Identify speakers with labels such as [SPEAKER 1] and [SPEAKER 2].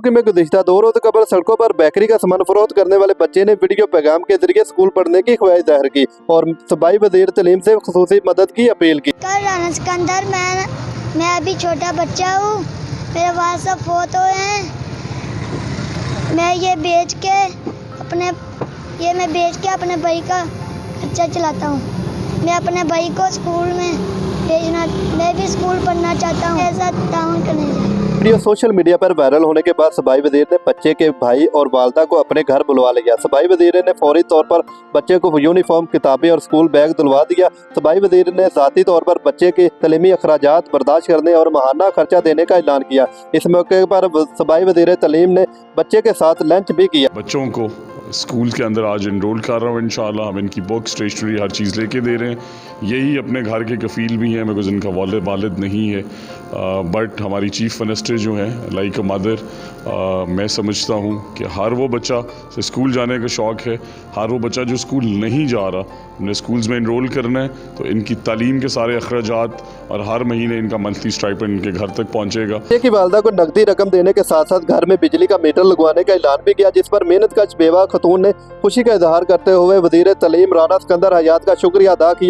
[SPEAKER 1] कि में गुज़िश्ता 2 रोज़ कबल सड़कों पर बेकरी का सामान फरोख्त करने वाले बच्चे ने वीडियो पैगाम के जरिए स्कूल पढ़ने की ख्वाहिश जाहिर की और सूबाई वज़ीर तालीम से खुसूसी मदद की अपील की।
[SPEAKER 2] राना सिकंदर, मैं अभी छोटा बच्चा हूँ, मेरे वालिद साहब फौत हुए हैं। मैं ये बेच के अपने भाई का खर्चा चलाता हूँ। मैं अपने भाई को स्कूल में भेजना, मैं भी स्कूल पढ़ना चाहता हूँ। ऐसा ताउन करने जाए।
[SPEAKER 1] वीडियो सोशल मीडिया पर वायरल होने के बाद सूबाई वज़ीर ने बच्चे के भाई और वालदा को अपने घर बुलवा लिया। सूबाई वज़ीर ने फौरी तौर पर बच्चे को यूनिफॉर्म, किताबें और स्कूल बैग दिलवा दिया। सूबाई वज़ीर ने ज़ाती तौर पर बच्चे के तलीमी अखराजात बर्दाश्त करने और माहाना खर्चा देने का ऐलान किया। इस मौके पर सूबाई वज़ीर तालीम ने बच्चे के साथ लंच भी किया।
[SPEAKER 3] बच्चों को स्कूल के अंदर आज इनरोल कर रहा हूँ। इंशाल्लाह हम इनकी बुक, स्टेशनरी, हर चीज़ लेके दे रहे हैं। यही अपने घर के कफ़ील भी हैं, बिकॉज़ इनका वालिद नहीं है, बट हमारी चीफ़ मिनिस्टर जो हैं लाइक अ मदर, मैं समझता हूँ कि हर वो बच्चा से स्कूल जाने का शौक़ है, हर वो बच्चा जो स्कूल नहीं जा रहा, हमने स्कूल्स में इनरोल करना है तो इनकी तालीम के सारे अखराजात और हर महीने इनका मंथली स्टाइपेंड इनके घर तक पहुँचेगा।
[SPEAKER 1] बच्चे की वालदा को नकदी रकम देने के साथ साथ घर में बिजली का मीटर लगवाने का ऐलान भी किया, जिस पर मेहनत कश बेवा खतून ने खुशी का इजहार करते हुए वज़ीर तालीम राना सिकंदर हयात का शुक्रिया अदा किया।